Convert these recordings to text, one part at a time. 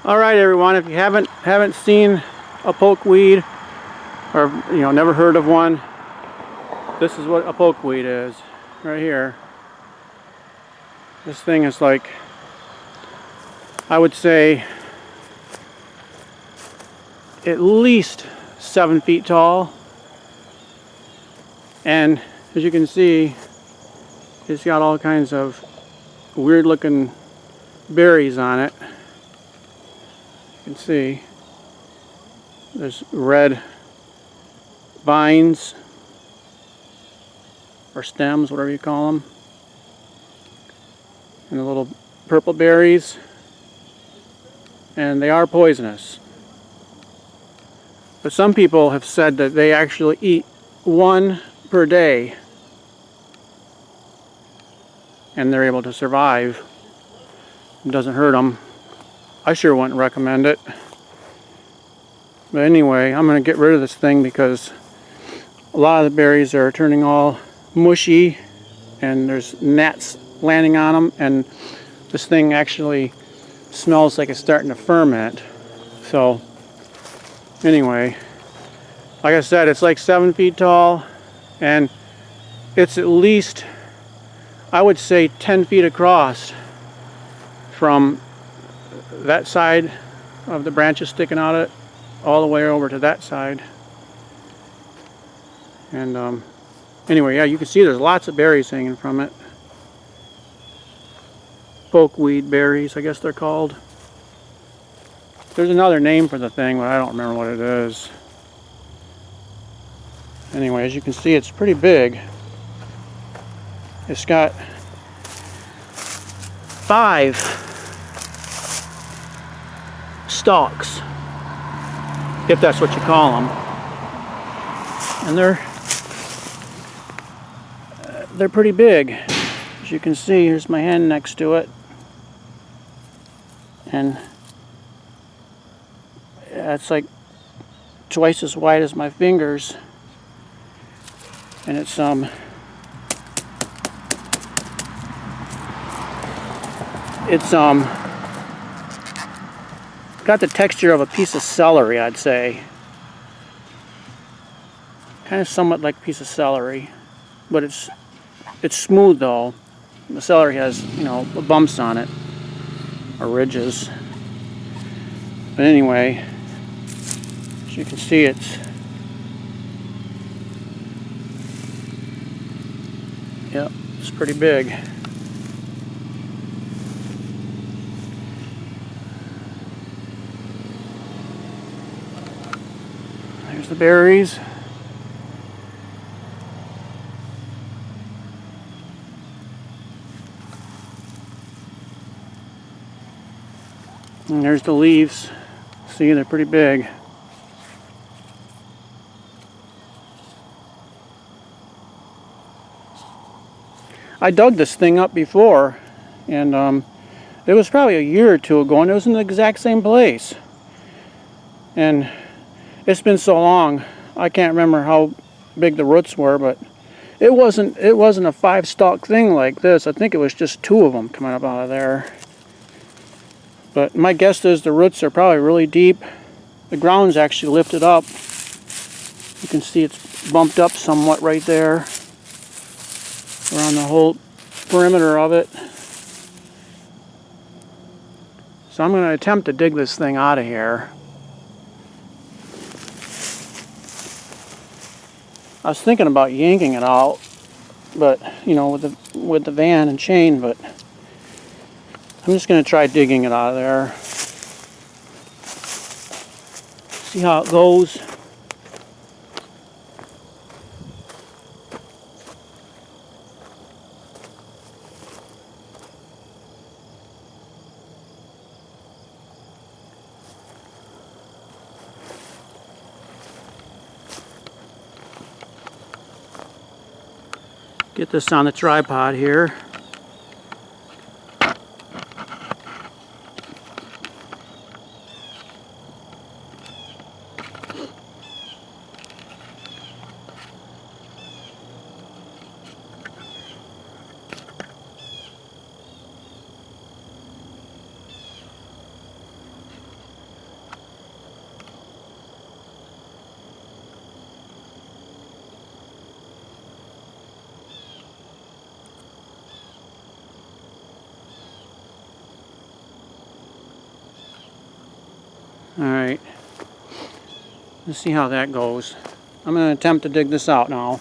All right, everyone. If you haven't seen a pokeweed, or never heard of one, this is what a pokeweed is, right here. This thing is like, I would say, at least 7 feet tall, and as you can see, it's got all kinds of weird looking berries on it. You can see there's red vines or stems, whatever you call them, and the little purple berries, and they are poisonous. But some people have said that they actually eat one per day and they're able to survive. It doesn't hurt them. I sure wouldn't recommend it. But anyway, I'm going to get rid of this thing because a lot of the berries are turning all mushy and there's gnats landing on them, and this thing actually smells like it's starting to ferment. So anyway, like I said, it's like 7 feet tall, and it's at least, I would say, 10 feet across from that side of the branches sticking out of it all the way over to that side. And anyway, yeah, you can see there's lots of berries hanging from it. Pokeweed berries, I guess they're called. There's another name for the thing, but I don't remember what it is. Anyway, as you can see, it's pretty big. It's got 5 stalks, if that's what you call them. And they're pretty big. As you can see, here's my hand next to it. And it's like twice as wide as my fingers. And it's got the texture of a piece of celery, I'd say. Kind of somewhat like a piece of celery, but it's smooth though. The celery has, bumps on it, or ridges. But anyway, as you can see, it's pretty big. There's the berries. And there's the leaves. See, they're pretty big. I dug this thing up before, and it was probably a year or two ago, and it was in the exact same place. And it's been so long, I can't remember how big the roots were, but it wasn't a 5-stalk thing like this. I think it was just 2 of them coming up out of there. But my guess is the roots are probably really deep. The ground's actually lifted up. You can see it's bumped up somewhat right there around the whole perimeter of it. So I'm going to attempt to dig this thing out of here. I was thinking about yanking it out, but with the van and chain, but I'm just going to try digging it out of there. See how it goes. Get this on the tripod here. Alright. Let's see how that goes. I'm going to attempt to dig this out now.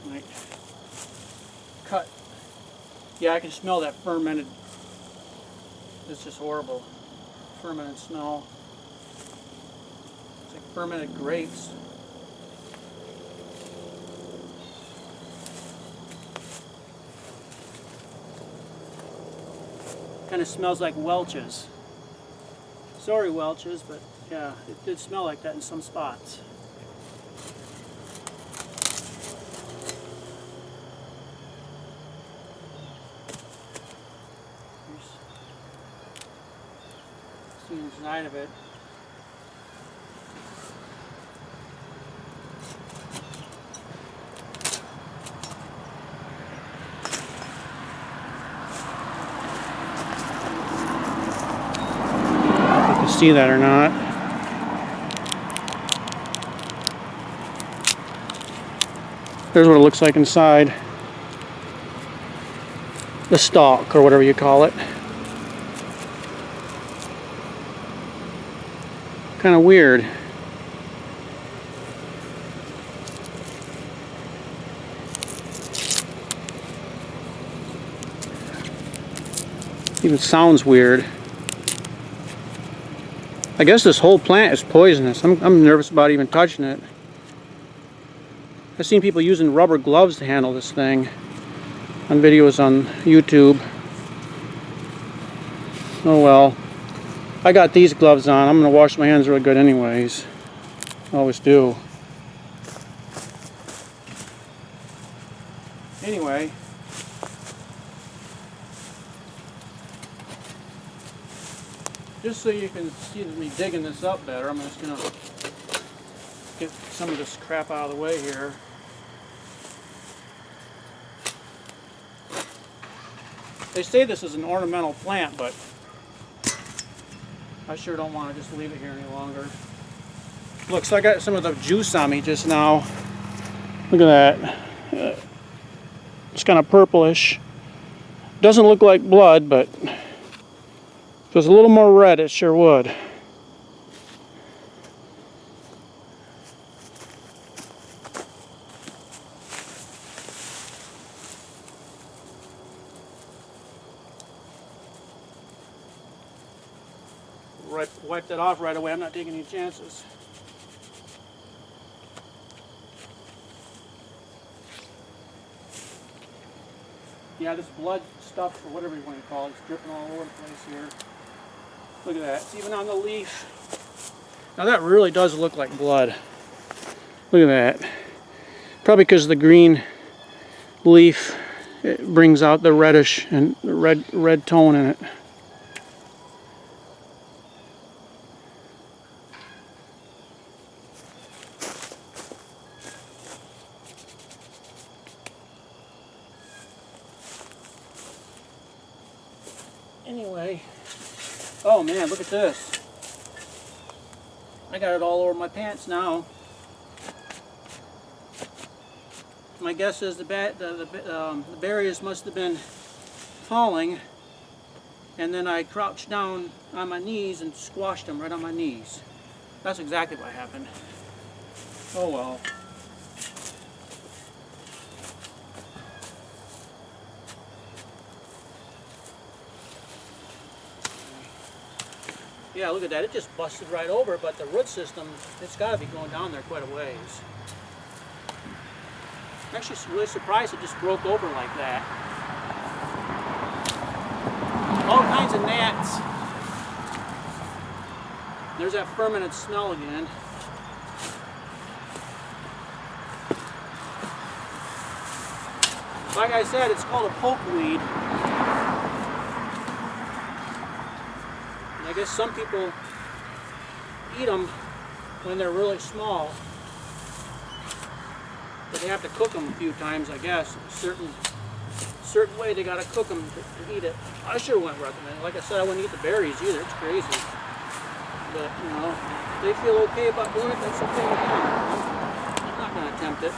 Right. Cut. Yeah, I can smell that fermented. It's just horrible. Fermented smell. It's like fermented grapes. Kind of smells like Welch's. Sorry, Welch's, but yeah, it did smell like that in some spots. See inside of it. See that or not. There's what it looks like inside the stalk, or whatever you call it. Kind of weird. Even sounds weird. I guess this whole plant is poisonous. I'm nervous about even touching it. I've seen people using rubber gloves to handle this thing on videos on YouTube. Oh well. I got these gloves on. I'm going to wash my hands really good anyways. I always do. Anyway. Just so you can see me digging this up better, I'm just going to get some of this crap out of the way here. They say this is an ornamental plant, but I sure don't want to just leave it here any longer. Look, so I got some of the juice on me just now. Look at that. It's kind of purplish. Doesn't look like blood, but if it was a little more red, it sure would. Wipe that off right away. I'm not taking any chances. Yeah, this blood stuff, or whatever you want to call it, is dripping all over the place here. Look at that. It's even on the leaf. Now that really does look like blood. Look at that. Probably because the green leaf, it brings out the reddish and red tone in it. Anyway, oh man, look at this. I got it all over my pants now. My guess is the berries must have been falling, and then I crouched down on my knees and squashed them right on my knees. That's exactly what happened. Oh well. Yeah, look at that. It just busted right over, but the root system, it's got to be going down there quite a ways. I'm actually really surprised it just broke over like that. All kinds of gnats. There's that fermented smell again. Like I said, it's called a pokeweed. I guess some people eat them when they're really small, but they have to cook them a few times, I guess. Certain way they got to cook them to eat it. I sure wouldn't recommend it. Like I said, I wouldn't eat the berries either. It's crazy. But, you know, if they feel okay about doing it, that's okay with them. I'm attempt it.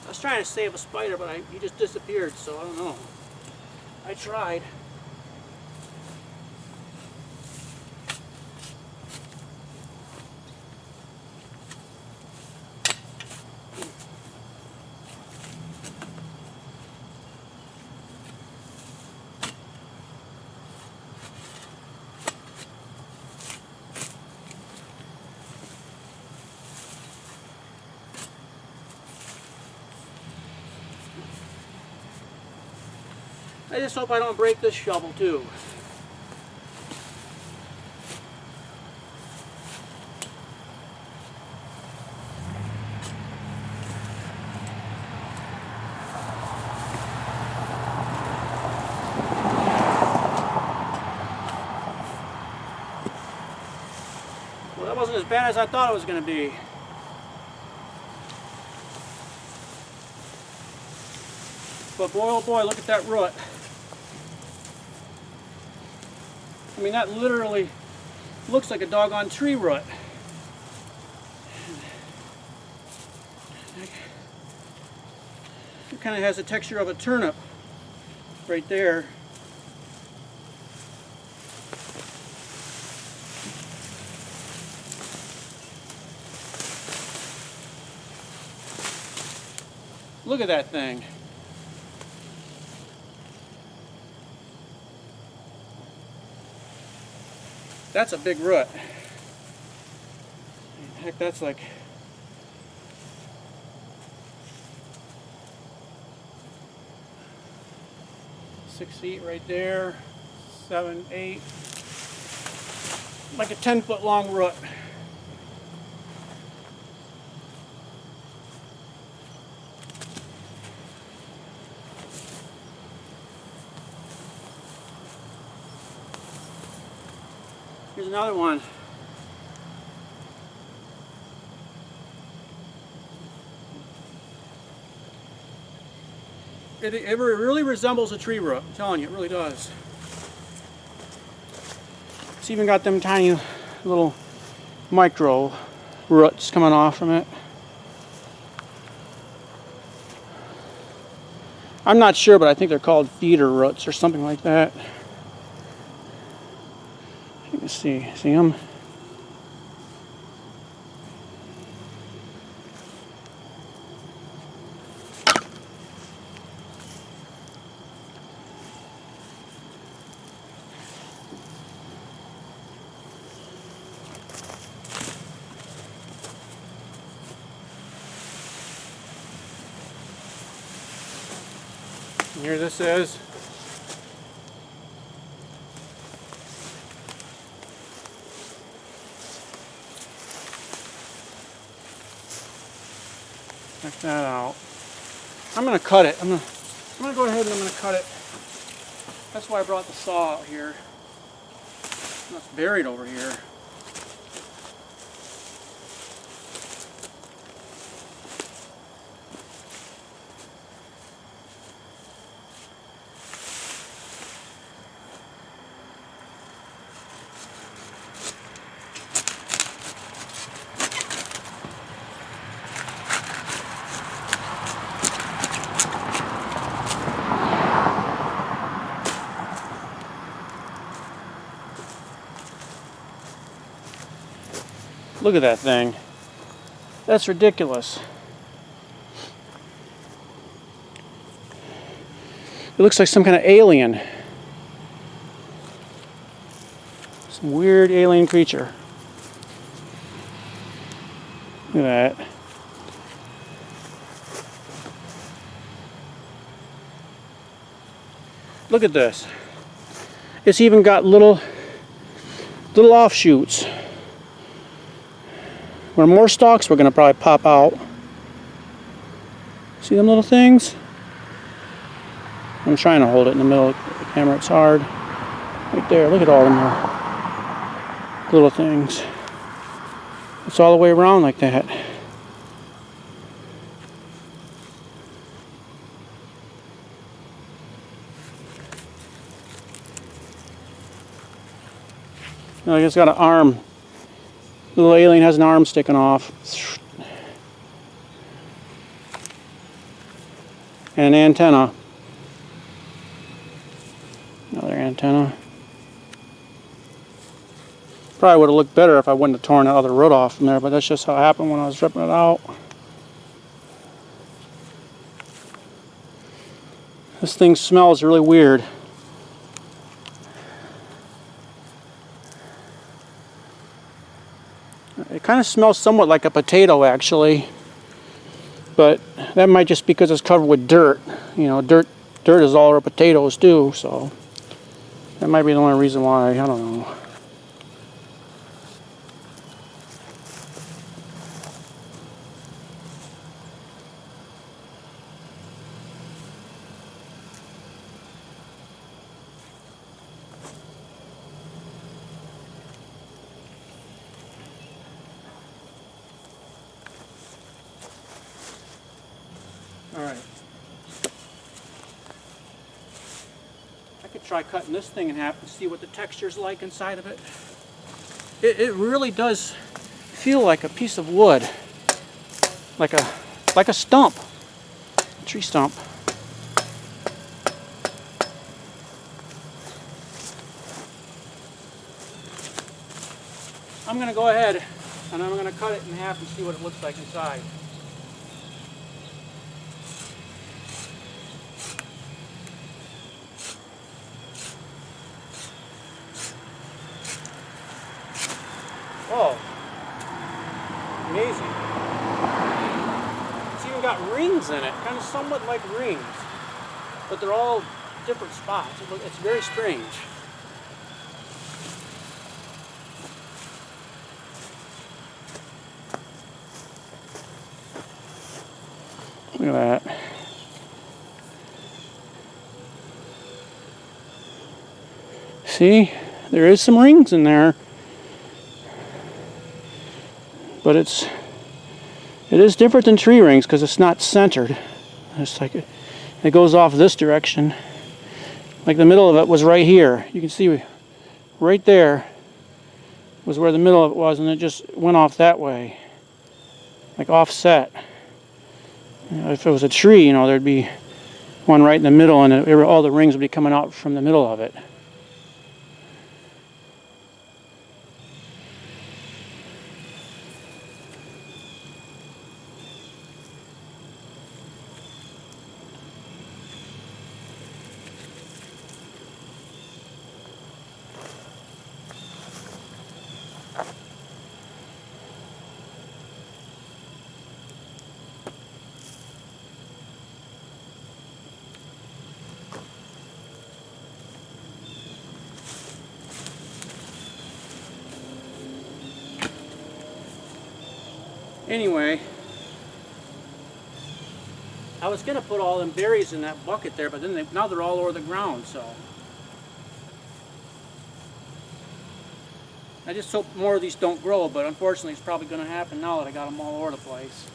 I was trying to save a spider, but he just disappeared, so I don't know. I tried. I just hope I don't break this shovel too. Well, that wasn't as bad as I thought it was going to be. But boy, oh boy, look at that root. I mean, that literally looks like a doggone tree root. It kind of has the texture of a turnip right there. Look at that thing. That's a big root. Heck, that's like 6 feet right there, 7, 8, like a 10-foot long root. Here's another one. It really resembles a tree root. I'm telling you, it really does. It's even got them tiny little micro roots coming off from it. I'm not sure, but I think they're called feeder roots or something like that. You can see them? And here this is. Check that out. I'm gonna cut it. I'm gonna go ahead and I'm gonna cut it. That's why I brought the saw out here. It's buried over here. Look at that thing. That's ridiculous. It looks like some kind of alien. Some weird alien creature. Look at that. Look at this. It's even got little offshoots. When more stalks, we're going to probably pop out. See them little things? I'm trying to hold it in the middle of the camera. It's hard. Right there. Look at all them little things. It's all the way around like that. Like it's got an arm. The little alien has an arm sticking off. And an antenna. Another antenna. Probably would have looked better if I wouldn't have torn that other root off from there, but that's just how it happened when I was ripping it out. This thing smells really weird. It kind of smells somewhat like a potato, actually, but that might just be because it's covered with dirt. You know, dirt is all our potatoes do, so that might be the only reason why. I don't know. Alright. I could try cutting this thing in half and see what the texture's like inside of it. It really does feel like a piece of wood. Like a stump. A tree stump. I'm going to go ahead and I'm going to cut it in half and see what it looks like inside. Oh, amazing. It's even got rings in it, kind of somewhat like rings, but they're all different spots. It's very strange. Look at that. See, there is some rings in there. But it is different than tree rings because it's not centered. It's like it goes off this direction. Like the middle of it was right here. You can see right there was where the middle of it was, and it just went off that way, like offset. You know, if it was a tree, you know, there'd be one right in the middle, and all the rings would be coming out from the middle of it. Anyway, I was going to put all them berries in that bucket there, but then now they're all over the ground, so. I just hope more of these don't grow, but unfortunately it's probably going to happen now that I got them all over the place.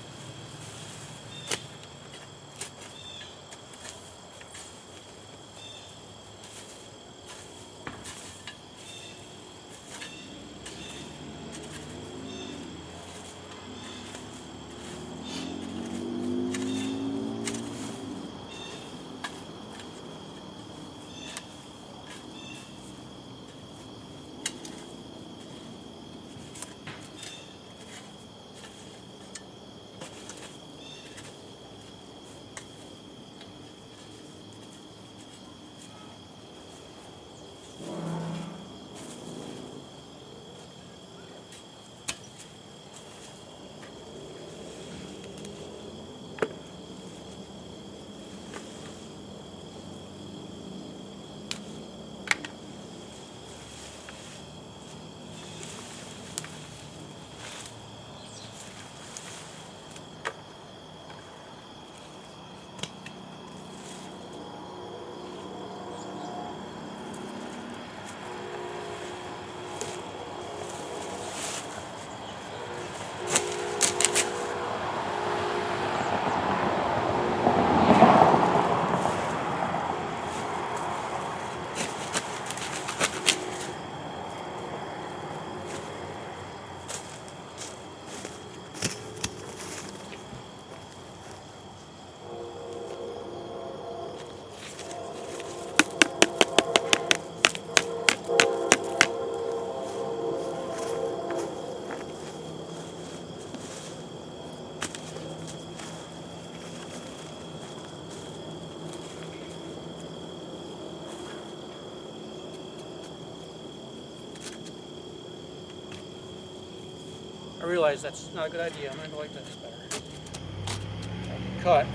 I realize that's not a good idea. I'm going to go like this better. Cut.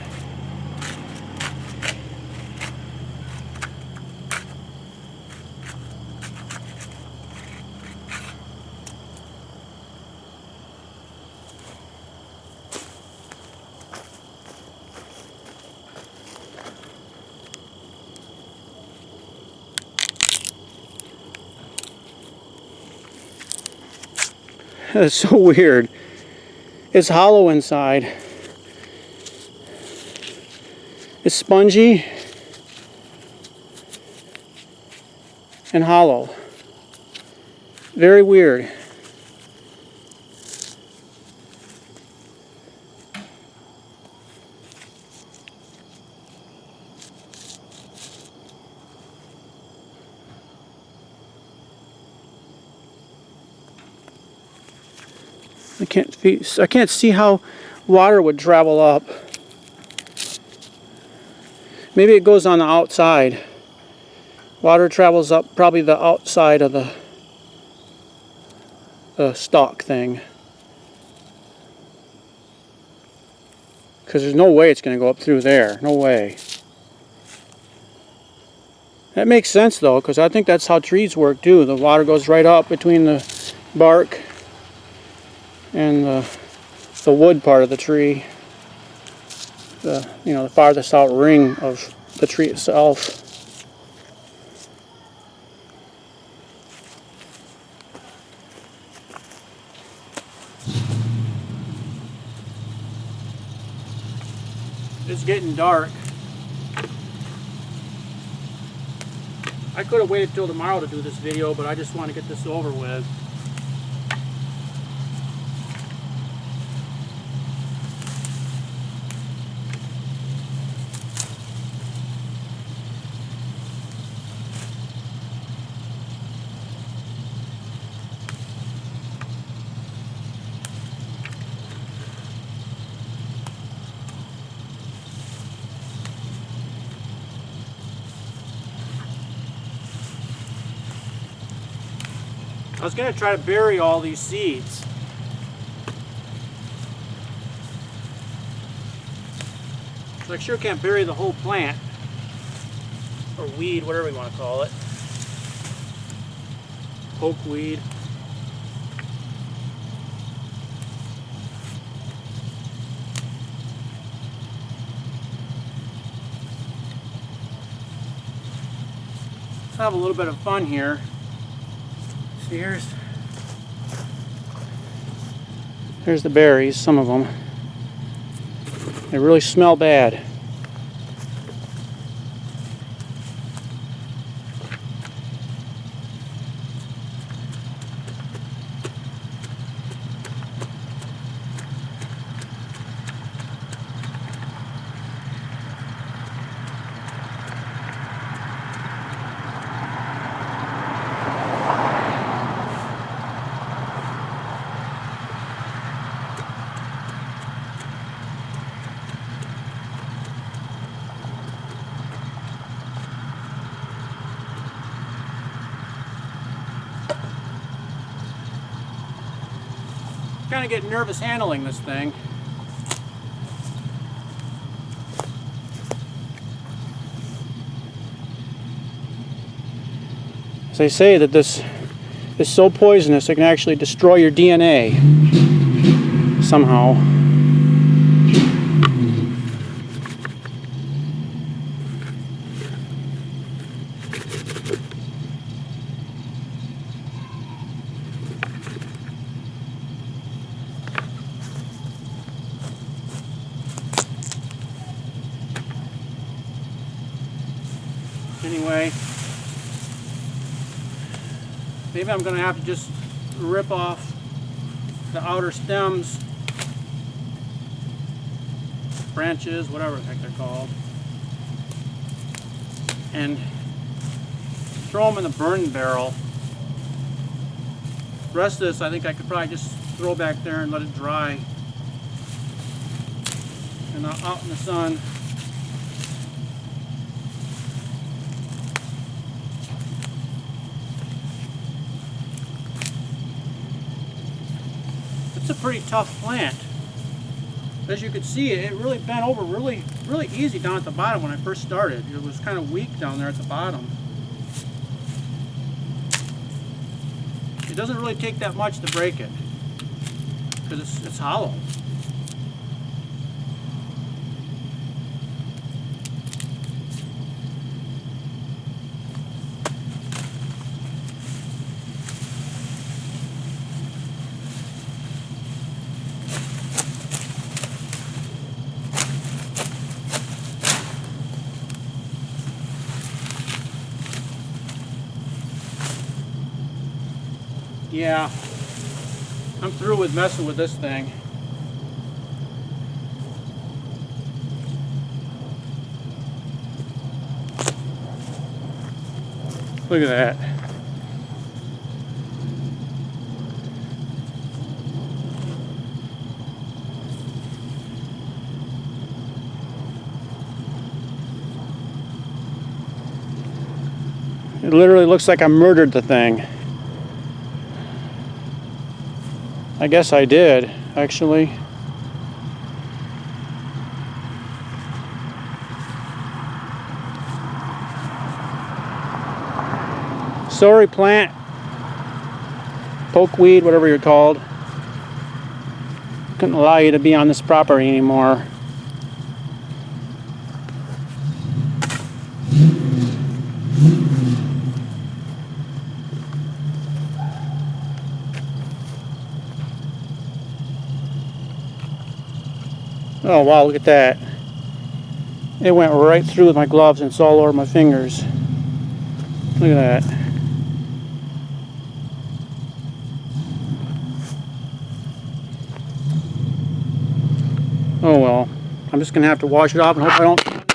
It's so weird. It's hollow inside. It's spongy and hollow. Very weird. I can't see how water would travel up. Maybe it goes on the outside. Water travels up probably the outside of the stalk thing. Because there's no way it's going to go up through there. No way. That makes sense though, because I think that's how trees work too. The water goes right up between the bark and the wood part of the tree. The farthest out ring of the tree itself. It's getting dark. I could have waited till tomorrow to do this video, but I just want to get this over with. I was going to try to bury all these seeds. So I sure can't bury the whole plant. Or weed, whatever you want to call it. Pokeweed. Let's have a little bit of fun here. Here's the berries, some of them. They really smell bad. Kind of get nervous handling this thing. They say that this is so poisonous it can actually destroy your DNA somehow. Anyway, maybe I'm going to have to just rip off the outer stems, branches, whatever the heck they're called, and throw them in the burn barrel. The rest of this I think I could probably just throw back there and let it dry and out in the sun. It's a pretty tough plant. As you can see, it really bent over really easy down at the bottom when I first started. It was kind of weak down there at the bottom. It doesn't really take that much to break it because it's hollow. Yeah, I'm through with messing with this thing. Look at that. It literally looks like I murdered the thing. I guess I did, actually. Sorry, plant. Pokeweed, whatever you're called. Couldn't allow you to be on this property anymore. Oh wow, look at that. It went right through with my gloves and it's all over my fingers. Look at that. Oh well, I'm just gonna have to wash it off and hope I don't